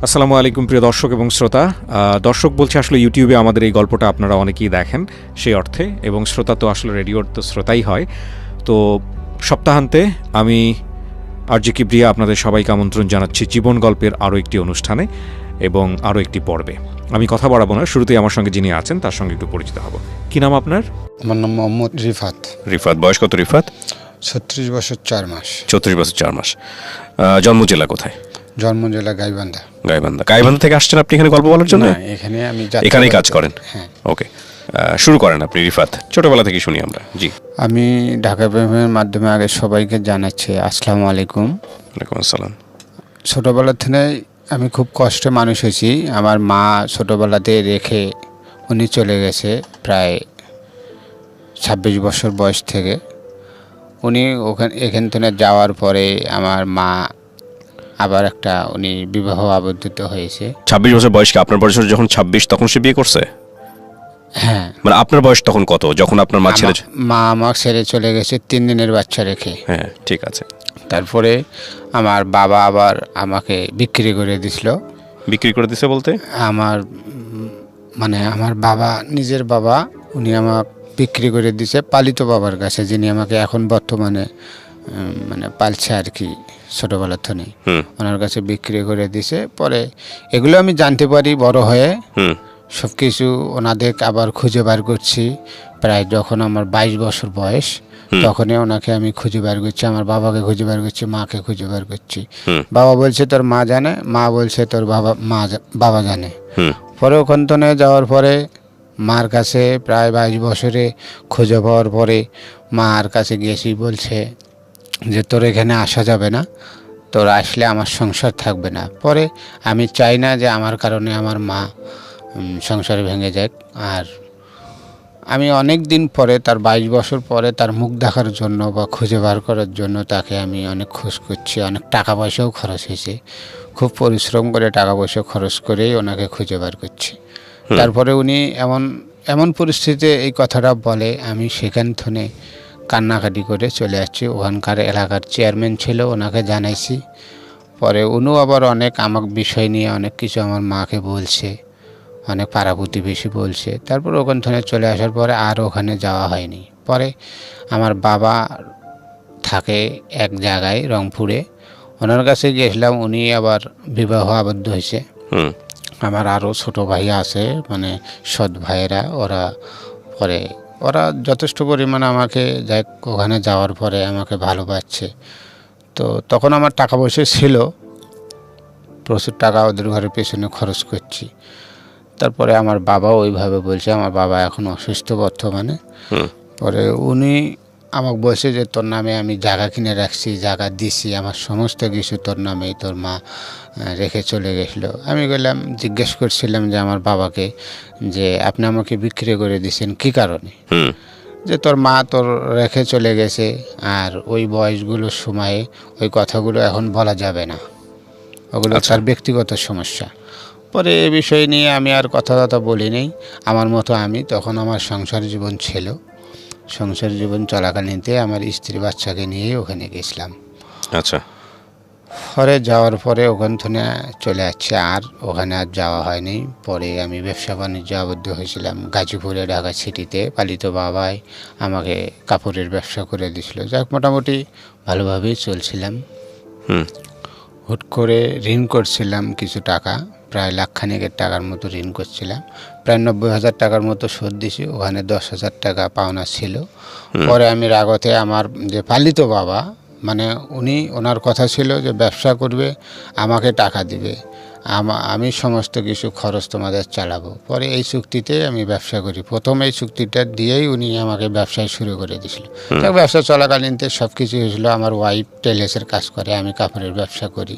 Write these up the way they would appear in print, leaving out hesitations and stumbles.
আসসালামু আলাইকুম প্রিয় দর্শক এবং শ্রোতা। দর্শক বলছে আসলে ইউটিউবে আমাদের এই গল্পটা আপনারা অনেকেই দেখেন সেই অর্থে, এবং শ্রোতা তো আসলে রেডিওর তো শ্রোতাই হয়। তো সপ্তাহান্তে আমি আরজে কিবরিয়া আপনাদের সবাইকে আমন্ত্রণ জানাচ্ছি জীবন গল্পের আরও একটি অনুষ্ঠানে এবং আরও একটি পর্বে। আমি কথা বাড়াবো না, শুরুতেই আমার সঙ্গে যিনি আছেন তার সঙ্গে একটু পরিচিত হব। কী নাম আপনার? আমার নাম মোহাম্মদ রিফাত। রিফাত, বয়স কত রিফাত? 36 বছর 4 মাস। 34 বছর 4 মাস। জন্ম জেলা কোথায়? জন্ম জেলা গাইবান্ধা। গাইবান্ধা থেকে আসছেন আপনি এখানে গল্প বলার জন্য? এখানে আমি এখানেই কাজ করেন? হ্যাঁ। ওকে, শুরু করেন আপনি রিফাত, ছোটবেলা থেকে শুনি আমরা। জি। আমি ঢাকা প্রেমের মাধ্যমে আগে সবাইকে জানাচ্ছি আসসালামু আলাইকুম। ওয়ালাইকুম আসসালাম। ছোটোবেলা থেকে আমি খুব কষ্টে মানুষ হয়েছি। আমার মা ছোটোবেলাতে রেখে উনি চলে গেছে প্রায় 26 বছর বয়স থেকে। উনি এখান থেকে যাওয়ার পরে আমার মা আবার উনি বিবাহ আবদ্ধ হয়েছে। 26 বছর বয়স কি আপনার বয়স যখন 26 তখন সে বিয়ে করছে? হ্যাঁ। মানে আপনার বয়স তখন কত যখন আপনার মা ছেড়ে? মা আমার ছেড়ে চলে গেছে 3 দিনের বাচ্চা রেখে। হ্যাঁ, ঠিক আছে। তারপরে আমার বাবা আবার আমাকে বিক্রি করে দিছিল। বিক্রি করে দিছে বলতে? আমার আমার বাবা, নিজের বাবা, উনি আমাকে বিক্রি করে দিছে পালিত বাবার কাছে, যিনি আমাকে এখন বর্তমানে পালছে আর কি, ছোটোবেলার থেকে ওনার কাছে বিক্রি করে দিছে। পরে এগুলো আমি জানতে পারি বড় হয়ে। সব কিছু ওনাদের আবার খুঁজে বার করছি। প্রায় যখন আমার 22 বছর বয়স তখনই ওনাকে আমি খুঁজে বার করছি, আমার বাবাকে খুঁজে বার করছি, মাকে খুঁজে বার করছি। বাবা বলছে তোর মা জানে, মা বলছে তোর বাবা জানে। পরে ওখান থেকে যাওয়ার পরে মার কাছে প্রায় 22 বছরে খুঁজে পাওয়ার পরে মার কাছে গিয়েছি, বলছে যে তোর এখানে আসা যাবে না, তোর আসলে আমার সংসার থাকবে না। পরে আমি চাই না যে আমার কারণে আমার মা সংসার ভেঙে যাক। আর আমি অনেক দিন পরে, তার 22 বছর পরে তার মুখ দেখার জন্য বা খুঁজে বার করার জন্য তাকে আমি অনেক খোঁজ করছি। অনেক টাকা পয়সাও খরচ হয়েছে, খুব পরিশ্রম করে টাকা পয়সা খরচ করেই ওনাকে খুঁজে বার করছি। তারপরে উনি এমন পরিস্থিতিতে এই কথাটা বলে, আমি সেখান থেকে কান্নাকাটি করে চলে যাচ্ছি। ওখানকার এলাকার চেয়ারম্যান ছিল, ওনাকে জানাইছি। পরে উনিও আবার অনেক আমার বিষয় নিয়ে অনেক কিছু আমার মাকে বলছে, অনেক পাড়া প্রতিবেশী বলছে। তারপর ওখান থেকে চলে আসার পরে আর ওখানে যাওয়া হয়নি। পরে আমার বাবা থাকে এক জায়গায় রংপুরে, ওনার কাছে গিয়েছিলাম। উনি আবার বিবাহ আবদ্ধ হয়েছে। আমার আরও ছোটো ভাই আছে, সৎ ভাইয়েরা, ওরা যথেষ্ট পরিমাণে আমাকে ওখানে যাওয়ার পরে আমাকে ভালোবাসছে। তো তখন আমার টাকা পয়সা ছিল, প্রচুর টাকা ওদের ঘরের পেছনে খরচ করছি। তারপরে আমার বাবাও ওইভাবে বলছে, আমার বাবা এখন অসুস্থ বর্তমানে। পরে উনি আমাকে বলছে যে তোর নামে আমি জায়গা কিনে রাখছি, জায়গা দিছি, আমার সমস্ত কিছু তোর নামেই, তোর মা রেখে চলে গেছিলো। আমি জিজ্ঞেস করছিলাম যে আমার বাবাকে, যে আপনি আমাকে বিক্রি করে দিয়েছেন কী কারণে? যে তোর মা তোর রেখে চলে গেছে, আর ওই বয়সগুলোর সময়ে ওই কথাগুলো এখন বলা যাবে না, ওগুলো তার ব্যক্তিগত সমস্যা। পরে এ বিষয় নিয়ে আমি আর কথা বলি নেই। আমার মতো আমি তখন আমার সংসার জীবন ছিল, সংসার জীবন চলাকালীনতে আমার স্ত্রী বাচ্চাকে নিয়েই ওখানে গেছিলাম। আচ্ছা। পরে যাওয়ার পরে ওখান থেকে চলে যাচ্ছে, আর ওখানে আর যাওয়া হয়নি। পরে আমি ব্যবসা বাণিজ্য আবদ্ধ হয়েছিলাম গাজীপুরে, ঢাকা সিটিতে। পালিত বাবাই আমাকে কাপড়ের ব্যবসা করে দিয়েছিল, যাক মোটামুটি ভালোভাবেই চলছিলাম। হুট করে ঋণ করছিলাম কিছু টাকা, প্রায় 1.5 লাখ টাকার মতো ঋণ করছিলাম। প্রায় 90,000 টাকার মতো শোধ দিছি, ওখানে 10,000 টাকা পাওনা ছিল। পরে আমি রাগতে আমার যে পালিত বাবা, ওনার কথা ছিল যে ব্যবসা করবে, আমাকে টাকা দিবে, আমি সমস্ত কিছু খরচ তোমাদের চালাবো। পরে এই চুক্তিতে আমি ব্যবসা করি। প্রথম এই চুক্তিটা দিয়েই উনি আমাকে ব্যবসায় শুরু করে দিয়েছিল। ব্যবসা চলাকালীনতে সব কিছু হয়েছিল। আমার ওয়াইফ টেলেসের কাজ করে, আমি কাপড়ের ব্যবসা করি,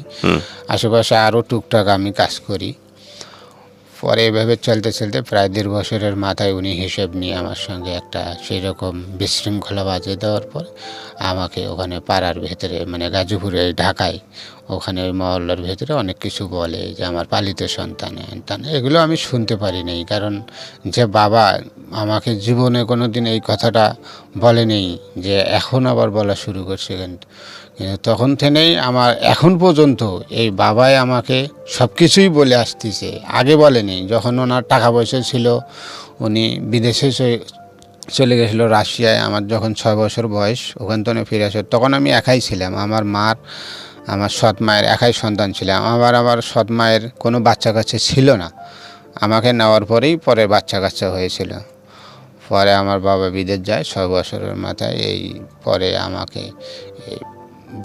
আশেপাশে আরও টুকটাক আমি কাজ করি। পরে এভাবে চলতে চলতে প্রায় 1.5 বছরের মাথায় উনি হিসেব নিয়ে আমার সঙ্গে সেই রকম বিশৃঙ্খলা বাজিয়ে দেওয়ার পর আমাকে ওখানে পাড়ার ভেতরে, গাজীপুরে, ঢাকায়, ওখানে ওই মহল্লার ভেতরে অনেক কিছু বলে যে আমার পালিত সন্তান। এগুলো আমি শুনতে পারি নাই, কারণ যে বাবা আমাকে জীবনে কোনো দিন এই কথাটা বলেনি, যে এখন আবার বলা শুরু করছে। কিন্তু তখন থেকেই আমার এখন পর্যন্ত এই বাবাই আমাকে সব কিছুই বলে আসতেছে। আগে বলেনি, যখন ওনার টাকা পয়সা ছিল উনি বিদেশে চলে গেছিলো রাশিয়ায়। আমার যখন 6 বছর বয়স ওখান থেকে ফিরে আসে, তখন আমি একাই ছিলাম। আমার সৎ মায়ের একাই সন্তান ছিলাম। আমার সৎ মায়ের কোনো বাচ্চা কাচ্চা ছিল না। আমাকে নেওয়ার পরেই পরে বাচ্চা কাচ্চা হয়েছিল। পরে আমার বাবা বিদেশ যায় 6 বছরের মাথায়। এই পরে আমাকে এই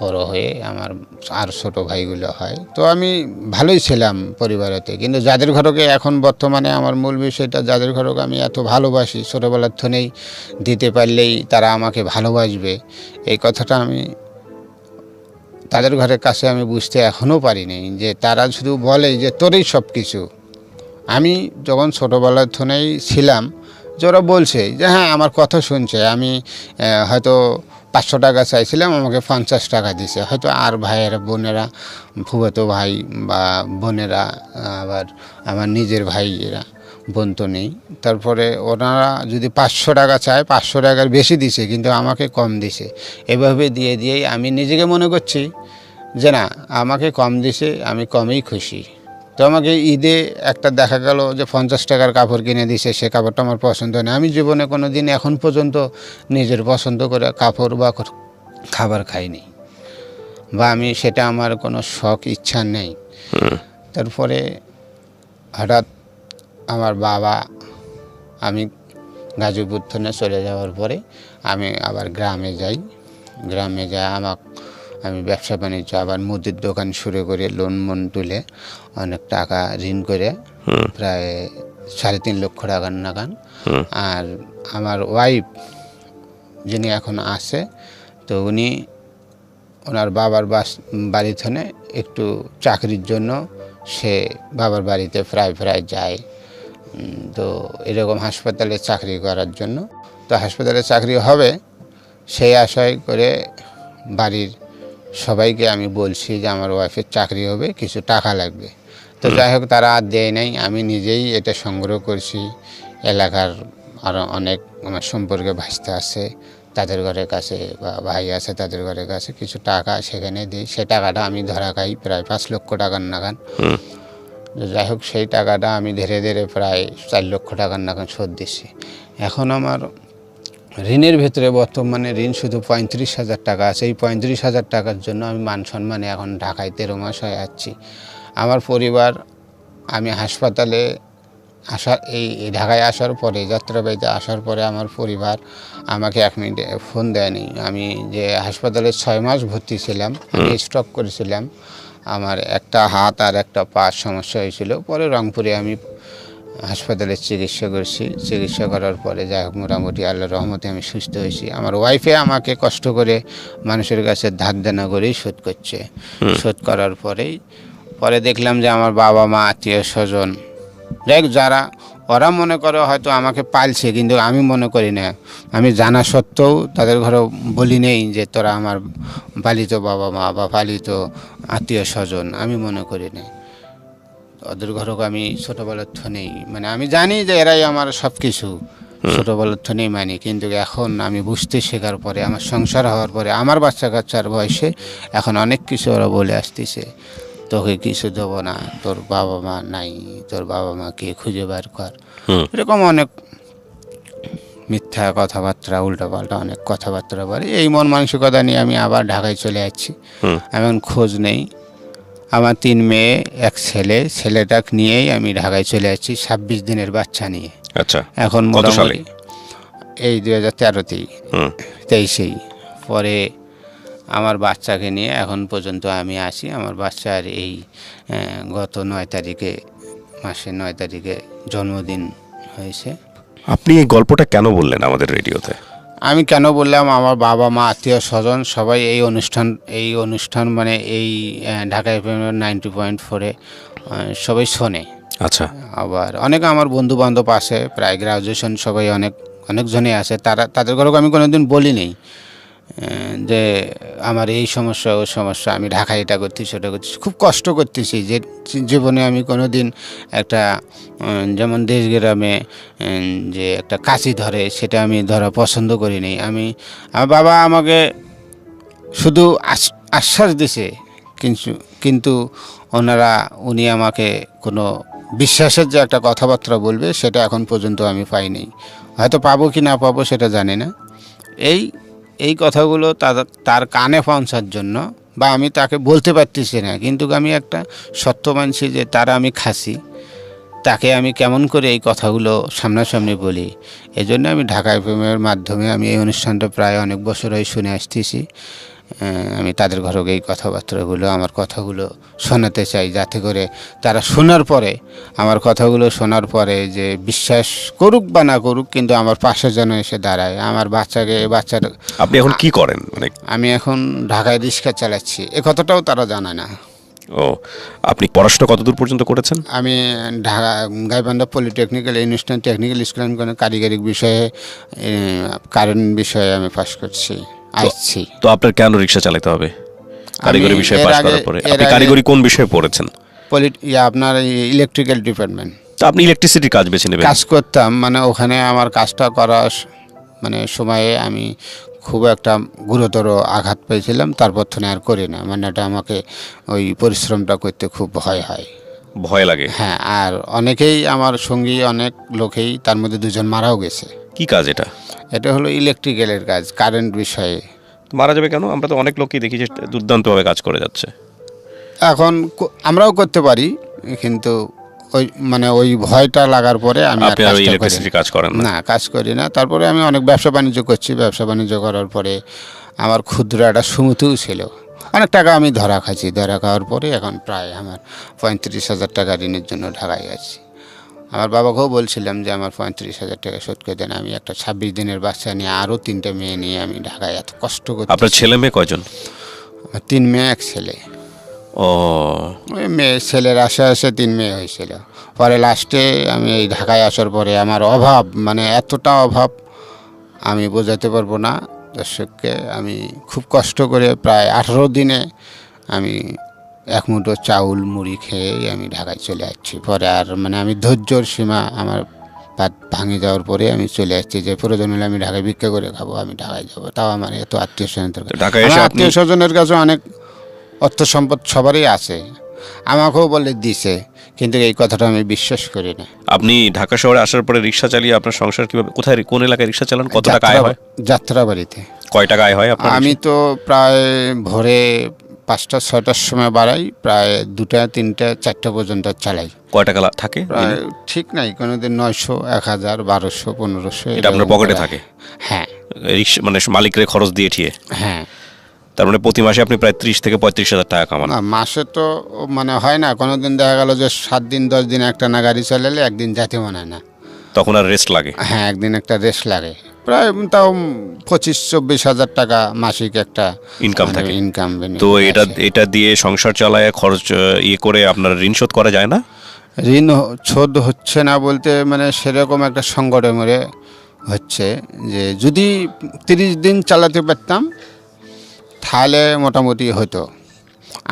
বড় হয়ে আমার আর ছোটো ভাইগুলো হয়। তো আমি ভালোই ছিলাম পরিবারেতে, কিন্তু যাদের ঘরকে এখন বর্তমানে আমার মূল বিষয়টা, যাদের ঘরকে আমি এত ভালোবাসি, ছোটোবেলার থেকেই দিতে পারলেই তারা আমাকে ভালোবাসবে, এই কথাটা আমি তাদের ঘরের কাছে আমি বুঝতে এখনও পারিনি। যে তারা শুধু বলে যে তোরই সব কিছু। আমি যখন ছোটোবেলার থেকেই ছিলাম, যে ওরা বলছে যে হ্যাঁ আমার কথা শুনছে। আমি হয়তো 500 টাকা চাইছিলাম, আমাকে 50 টাকা দিছে। হয়তো আর ভাইয়েরা বোনেরা, ফুফাতো ভাই বা বোনেরা, আবার আমার নিজের ভাইয়েরা, বোন তো নেই, তারপরে ওনারা যদি 500 টাকা চায় 500 টাকার বেশি দিছে, কিন্তু আমাকে কম দিছে। এভাবে দিয়েই আমি নিজেকে মনে করছি যে না, আমাকে কম দিছে, আমি কমেই খুশি। তো আমাকে ঈদে একটা দেখা গেল যে 50 টাকার কাপড় কিনে দিছে, সে কাপড়টা আমার পছন্দ না। আমি জীবনে কোনো দিন এখন পর্যন্ত নিজের পছন্দ করে কাপড় বা খাবার খাইনি, বা আমি সেটা আমার কোনো শখ ইচ্ছা নেই। তারপরে হঠাৎ আমার বাবা, আমি গাজীপুর থেকে চলে যাওয়ার পরে আমি আবার গ্রামে যাই। আমি ব্যবসা বাণিজ্য, আবার মুদির দোকান শুরু করে লোন তুলে অনেক টাকা ঋণ করে, প্রায় 3.5 লক্ষ টাকার নাগান। আর আমার ওয়াইফ যিনি এখন আছে, তো উনি ওনার বাবার বাড়ি থেকে একটু চাকরির জন্য সে বাবার বাড়িতে প্রায় যায়। তো এরকম হাসপাতালে চাকরি করার জন্য, তো হাসপাতালে চাকরি হবে সেই আশায় করে বাড়ির সবাইকে আমি বলছি যে আমার ওয়াইফের চাকরি হবে, কিছু টাকা লাগবে। তো যাই হোক, তারা আর দেয় নাই। আমি নিজেই এটা সংগ্রহ করছি। এলাকার আরও অনেক আমার সম্পর্কে ভাইস্তা আছে, তাদের ঘরের কাছে, বা ভাই আছে তাদের ঘরের কাছে কিছু টাকা সেখানে দিই। সে টাকাটা আমি ধরা খাই প্রায় 5 লক্ষ টাকার নাগান। যাই হোক, সেই টাকাটা আমি ধীরে ধীরে প্রায় 4 লক্ষ টাকার নাগান শোধ দিচ্ছি। এখন আমার ঋণের ভেতরে বর্তমানে ঋণ শুধু 35,000 টাকা আছে। এই 35,000 টাকার জন্য আমি মান সম্মানে এখন ঢাকায় 13 মাস হয়ে যাচ্ছি। আমার পরিবার, আমি হাসপাতালে এই ঢাকায় আসার পরে, যাত্রাবাড়িতে আসার পরে আমার পরিবার আমাকে 1 মিনিটে ফোন দেয়নি। আমি যে হাসপাতালে 6 মাস ভর্তি ছিলাম, আমি স্ট্রোক করেছিলাম। আমার একটা হাত আর একটা পা সমস্যা হয়েছিল। পরে রংপুরে আমি হাসপাতালে চিকিৎসা করছি। চিকিৎসা করার পরে যাই হোক, মোটামুটি আল্লাহর রহমতে আমি সুস্থ হয়েছি। আমার ওয়াইফে আমাকে কষ্ট করে মানুষের কাছে ধার দেনা করেই শোধ করছে। শোধ করার পরে দেখলাম যে আমার বাবা মা, আত্মীয় স্বজন, যারা ওরা মনে করে হয়তো আমাকে পালছে, কিন্তু আমি মনে করি না। আমি জানা সত্ত্বেও তাদের ঘরে বলি নেই যে তোরা আমার পালিত বাবা মা বা পালিত আত্মীয় স্বজন, আমি মনে করি না। ওদের ঘরকে আমি ছোটোবেলার থেকেই, মানে আমি জানি যে এরাই আমার সব কিছু, ছোটোবেলার থেকেই মানি। কিন্তু এখন আমি বুঝতে শেখার পরে, আমার সংসার হওয়ার পরে, আমার বাচ্চা কাচ্চার বয়সে এখন অনেক কিছু ওরা বলে আসতেছে, তোকে কিছু দেবো না, তোর বাবা মা নাই, তোর বাবা মাকে খুঁজে বার কর। এরকম অনেক মিথ্যা কথাবার্তা, উল্টাপাল্টা অনেক কথাবার্তা বলে। এই মন মানসিকতা নিয়ে আমি আবার ঢাকায় চলে যাচ্ছি। এখন খোঁজ নেই। আমার 3 মেয়ে 1 ছেলে, ছেলেটাকে নিয়েই আমি ঢাকায় চলে যাচ্ছি 26 দিনের বাচ্চা নিয়ে। আচ্ছা, এখন মোটামুটি এই 2013তেই 23-এই পরে আমার বাচ্চাকে নিয়ে এখন পর্যন্ত আমি আসি। আমার বাচ্চার এই গত 9 তারিখে, মাসের 9 তারিখে জন্মদিন হয়েছে। আপনি এই গল্পটা কেন বললেন আমাদের রেডিওতে? আমি কেন বললাম, আমার বাবা মা, আত্মীয় স্বজন সবাই এই অনুষ্ঠান মানে এই ঢাকা FM 90.4-এ সবাই শোনে। আচ্ছা। আবার অনেক আমার বন্ধু বান্ধব আছে, প্রায় গ্রাজুয়েশন সবাই অনেকজনই আছে। তাদের ঘরেও আমি কোনোদিন বলি নেই যে আমার এই সমস্যা ও সমস্যা, আমি ঢাকায় এটা করছি সেটা করছি, খুব কষ্ট করতেছি। যে জীবনে আমি কোনো দিন একটা যেমন দেশ গ্রামে যে একটা কাশি ধরে, সেটা আমি ধরা পছন্দ করি নি। আমার বাবা আমাকে শুধু আশ্বাস দিছে, কিন্তু কিন্তু উনি আমাকে কোনো বিশ্বাসের যে একটা কথাবার্তা বলবে সেটা এখন পর্যন্ত আমি পাইনি। হয়তো পাবো কি না পাবো সেটা জানি না। এই এই কথাগুলো তার কানে পৌঁছার জন্য, বা আমি তাকে বলতে পারতেছি না, কিন্তু আমি একটা সত্য মানছি যে তারা আমি খাসি, তাকে আমি কেমন করে এই কথাগুলো সামনাসামনি বলি। এই জন্য আমি ঢাকা এফএমের মাধ্যমে আমি এই অনুষ্ঠানটা প্রায় অনেক বছর হয়ে শুনে আসতেছি। আমি তাদের ঘরে এই কথাবার্তাগুলো, আমার কথাগুলো শোনাতে চাই, যাতে করে তারা শোনার পরে, আমার কথাগুলো শোনার পরে যে বিশ্বাস করুক বা না করুক, কিন্তু আমার পাশে যেন এসে দাঁড়ায়। আমার বাচ্চার আপনি এখন কি করেন মানে? আমি এখন ঢাকায় রিক্সা চালাচ্ছি, এ কথাটাও তারা জানে না। ও, আপনি পড়াশোনা কতদূর পর্যন্ত করেছেন? আমি Dhaka Gaibandha polytechnical institute technical school and কারিগরি বিষয়ে, কারেন্ট বিষয়ে আমি পাশ করছি, আসছি। তো আপনার কেন রিক্সা চালাতে হবে কারিগরি বিষয়ে এর পাশ আগে- করার পরে? এর আপনি আগে- কারিগরি কোন বিষয়ে পড়েছেন? আপনার ইলেকট্রিক্যাল ডিপার্টমেন্ট তো আপনি ইলেকট্রিসিটির কাজ বেছে নেবেন। কাজ করতাম, মানে ওখানে আমার কাজটা করার মানে সময়ে আমি খুব একটা গুরুতর আঘাত পেয়েছিলাম, তারপর থেকে আর করি না। মানে এটা আমাকে ওই পরিশ্রমটা করতে খুব ভয় হয়। ভয় লাগে? হ্যাঁ, আর অনেকেই আমার সঙ্গী, অনেক লোকেই, তার মধ্যে 2জন মারাও গেছে। কি কাজ এটা? এটা হলো ইলেকট্রিক্যালের কাজ, কারেন্ট বিষয়ে। মারা যাবে কেন? আমরা তো অনেক লোকই দেখি যে দুর্দান্তভাবে কাজ করে যাচ্ছে। এখন আমরাও করতে পারি, কিন্তু ওই ভয়টা লাগার পরে আমি আর আপনি আর কাজটা করি ইলেকট্রিসিটি কাজ করেন না? না, কাজ করি না। তারপরে আমি অনেক ব্যবসা বাণিজ্য করছি। ব্যবসা বাণিজ্য করার পরে আমার ক্ষুদ্র একটা সুমতিও ছিল, অনেক টাকা আমি ধরা খাচ্ছি। ধরা খাওয়ার পরে এখন প্রায় আমার 35,000 টাকা ঋণের জন্য ঢাকায় আছি। আমার বাবাকেও বলছিলাম যে আমার 35,000 টাকা শোধ করে দেন। আমি একটা 26 দিনের বাচ্চা নিয়ে, আরও 3টে মেয়ে নিয়ে আমি ঢাকায় এত কষ্ট করছি। আপনার ছেলে মেয়ে কয়জন? 3 মেয়ে 1 ছেলে। ও, ওই ছেলের আসে 3 মেয়ে হয়েছিল। পরে লাস্টে আমি এই ঢাকায় আসার পরে আমার অভাব, মানে এতটা অভাব আমি বোঝাতে পারবো না দর্শককে। আমি খুব কষ্ট করে প্রায় 18 দিনে আমি এক মুঠো চাউল মুড়ি খেয়ে আমি ঢাকায় চলে যাচ্ছি। পরে আর মানে আমি ধৈর্যর সীমা আমার ভাঙে যাওয়ার পরে আমি চলে আসছি, যে প্রয়োজন হলে আমি ঢাকায় ভিক্ষা করে খাবো, আমি ঢাকায় যাবো। তাও আমার এত আত্মীয় স্বজনের ঢাকায় এসে আপনি- আত্মীয় স্বজনের কাছে অনেক অর্থ সম্পদ সবারই আছে, আমাকেও বলে দিছে, কিন্তু এই কথাটা আমি বিশ্বাস করি না। আপনি ঢাকা শহরে আসার পরে রিক্সা চালিয়ে আপনার সংসার কিভাবে, কোথায়, কোন এলাকায় রিক্সা চালান? কত টাকা আয় হয়? যাত্রাবাড়িতে কয় টাকা আয় হয় আপনার? আমি তো প্রায় ভোরে 5টা 6টার সময় বাড়াই, প্রায় 2টা 3টা 4টা পর্যন্ত চালাই। কয় টাকা থাকে? প্রায় ঠিক নাই, কোনোদিন 900 1000 1200 1500 এটা আপনার পকেটে থাকে? হ্যাঁ রিক্সা মানে মালিকের খরচ দিয়ে ঠিয়ে? হ্যাঁ। তার মানে প্রতি মাসে আপনি প্রায় 30 থেকে 35,000 টাকা কামান। না, মাসে তো মানে হয় না। কোনোদিন দেখা গেল যে 7 দিন 10 দিন একটা না গাড়ি চালালে একদিন যেতে মনে হয় না। তখন আর রেস্ট লাগে? হ্যাঁ, একদিন একটা রেস্ট লাগে। প্রায় তাও 25-24 হাজার টাকা মাসিক একটা ইনকাম থাকে। ইনকাম। তো এটা দিয়ে সংসার চালায়, খরচ ইয়ে করে আপনার ঋণ শোধ করা যায় না? ঋণ শোধ হচ্ছে না বলতে, মানে সেরকম একটা সংকটে মরে হচ্ছে যে যদি 30 দিন চালাতে পারতাম তাহলে মোটামুটি হতো।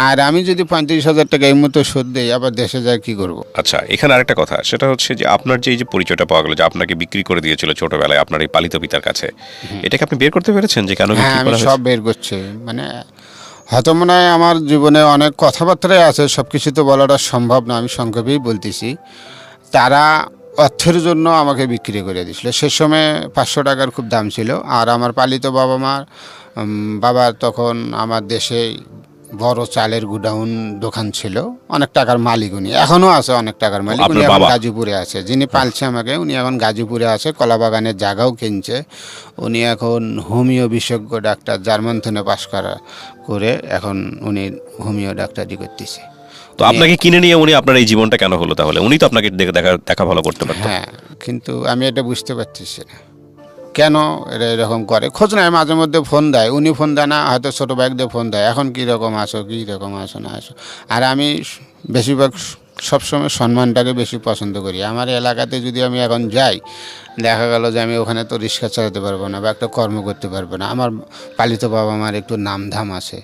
আর আমি যদি 35,000 টাকা এই মতো শোধ দিই, আবার দেশে যায় কী করব? আচ্ছা, এখানে আরেকটা কথা, সেটা হচ্ছে যে আপনার যে এই যে পরিচয়টা পাওয়া গেল যে আপনাকে বিক্রি করে দিয়েছিল ছোটবেলায় আপনার এই পালিত পিতার কাছে, এটাকে আপনি বের করতে পেরেছেন যে কেন হ্যাঁ, বিক্রি আমি করা সব হয়েছে? বের করছি। মানে হয়তো মনে হয় আমার জীবনে অনেক কথাবার্তাই আছে, সব কিছু তো বলাটা সম্ভব না, আমি সংক্ষেপেই বলতেছি। তারা অর্থের জন্য আমাকে বিক্রি করে দিয়েছিল। সে সময় 500 টাকার খুব দাম ছিল। আর আমার পালিত বাবার তখন আমার দেশে বড় চালের গুডাউন দোকান ছিল, অনেক টাকার মালিক উনি, এখনও আছে অনেক টাকার মালিক। উনি আপনার এখন বাবা? গাজীপুরে আছে, যিনি পালছে আমাকে, উনি এখন গাজীপুরে আছে, কলাবাগানের জায়গাও কিনছে। উনি এখন হোমিও বিশেষজ্ঞ ডাক্তার, জার্মান থেকে পাশ করে এখন উনি হোমিও ডাক্তারি করতেছে। তো আপনাকে কিনে নিয়ে উনি আপনার এই জীবনটা কেন হলো তাহলে? উনি তো আপনাকে দেখা ভালো করতে পারতেন। হ্যাঁ, কিন্তু আমি এটা বুঝতে পারতেছি না কেন এরা এরকম করে। খোঁজ নেয়, মাঝে মধ্যে ফোন দেয়, উনি ফোন দেয় না, হয়তো ছোটো ভাই দিয়ে ফোন দেয়, এখন কীরকম আসো, কীরকম আসো না আসো। আর আমি বেশিরভাগ সবসময় সম্মানটাকে বেশি পছন্দ করি। আমার এলাকাতে যদি আমি এখন যাই, দেখা গেল যে আমি ওখানে তো রিক্সা চালাতে পারবো না বা একটা কর্ম করতে পারবো না। আমার পালিত বাবা মার একটু নামধাম আছে,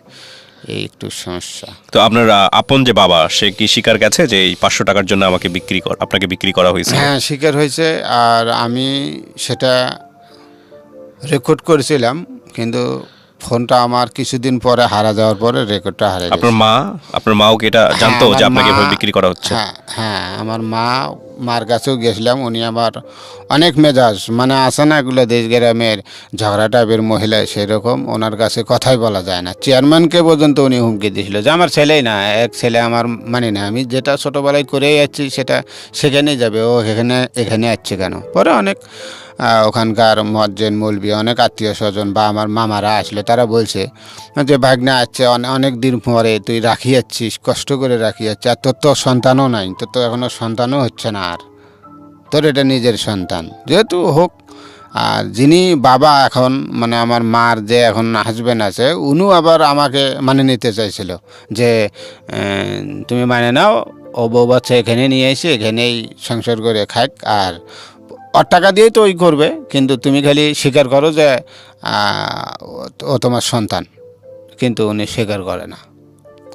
এই একটু সমস্যা। তো আপনার আপন যে বাবা, সে কি স্বীকার গেছে যে এই 500 টাকার জন্য আপনাকে বিক্রি করা হয়েছে? হ্যাঁ, স্বীকার হয়েছে। আর আমি সেটা রেকর্ড করেছিলাম, কিন্তু ফোনটা আমার কিছুদিন পরে হারা যাওয়ার পরে রেকর্ডটা হারিয়ে গেছে। আপনার মাও কি এটা জানতো হ্যাঁ, যে আমার আপনাকে মা- এভাবে বিক্রি করা হচ্ছে? হ্যাঁ হ্যাঁ, আমার মার কাছেও গেছিলাম, উনি আবার অনেক মেজাজ, মানে আসে না এগুলো দেশ গ্রামের ঝগড়া টাইপের মহিলা, সেরকম ওনার কাছে কথাই বলা যায় না। চেয়ারম্যানকে পর্যন্ত উনি হুমকি দিয়েছিল যে আমার ছেলেই না, এক ছেলে আমার মানে না, আমি যেটা ছোটোবেলায় করেই যাচ্ছি সেটা সেখানেই যাবে, ও এখানে আসছে কেন। পরে অনেক ওখানকার মজ্জেন মৌলবি অনেক আত্মীয় স্বজন বা আমার মামারা আসলে তারা বলছে যে ভাগ্নে আসছে অনেক দিন পরে, তুই রাখি যাচ্ছিস, কষ্ট করে রাখি যাচ্ছিস, আর তোর তো সন্তানও নাই, তোর তো এখনও সন্তানও হচ্ছে না, আর তোর এটা নিজের সন্তান যেহেতু হোক। আর যিনি বাবা এখন, মানে আমার মার যে এখন হাজব্যান্ড আছে, উনিও আবার আমাকে মানে নিতে চাইছিল যে তুমি মানে নাও, ও বউ বাচ্চা এখানে নিয়ে এসে এখানেই সংসার করে খাক, আর ওর টাকা দিয়েই তো ওই করবে, কিন্তু তুমি খালি স্বীকার করো যে ও তোমার সন্তান। কিন্তু উনি স্বীকার করে না।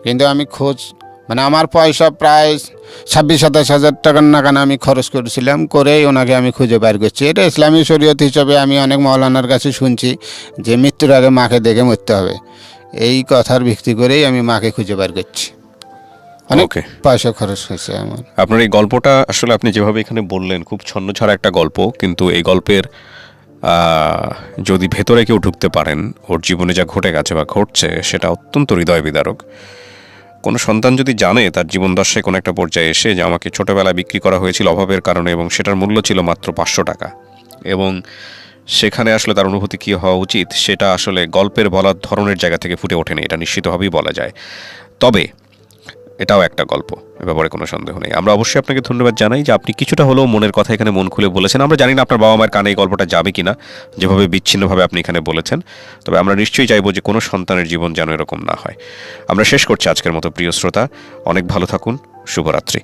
কিন্তু আমি খোঁজ, মানে আমার পয়সা প্রায় 26-27 টাকার নাগান আমি খরচ করেছিলাম, করেই ওনাকে আমি খুঁজে বের করছি। এটা ইসলামী শরীয়ত হিসাবে আমি অনেক মৌলানার কাছে শুনছি যে মৃত্যুর আগে মাকে দেখে মরতে হবে, এই কথার ভিত্তি করেই আমি মাকে খুঁজে বের করছি। অনেক ওকে, পয়সা খরচ হয়েছে আমার। আপনার এই গল্পটা আসলে আপনি যেভাবে এখানে বললেন খুব ছন্নছাড়া একটা গল্প, কিন্তু এই গল্পের যদি ভেতরে কেউ ঢুকতে পারেন, ওর জীবনে যা ঘটে গেছে বা ঘটছে সেটা অত্যন্ত হৃদয় বিদারক। কোনো সন্তান যদি জানে তার জীবন দশায় কোনো একটা পর্যায়ে এসে যে আমাকে ছোটোবেলায় বিক্রি করা হয়েছিল অভাবের কারণে এবং সেটার মূল্য ছিল মাত্র 500 টাকা, এবং সেখানে আসলে তার অনুভূতি কী হওয়া উচিত সেটা আসলে গল্পের বলার ধরনের জায়গা থেকে ফুটে ওঠেনি, এটা নিশ্চিতভাবেই বলা যায়। তবে এটাও একটা গল্প, এ ব্যাপারে কোনো সন্দেহ নেই। আমরা অবশ্যই আপনাকে ধন্যবাদ জানাই যে আপনি কিছুটা হলেও মনের কথা এখানে মন খুলে বলেছেন। আমরা জানি না আপনার বাবা মায়ের কানে এই গল্পটা যাবে কিনা, যেভাবে বিচ্ছিন্নভাবে আপনি এখানে বলেছেন, তবে আমরা নিশ্চয়ই চাইবো যে কোনো সন্তানের জীবন যেন এরকম না হয়। আমরা শেষ করছি আজকের মতো প্রিয় শ্রোতা, অনেক ভালো থাকুন, শুভরাত্রি।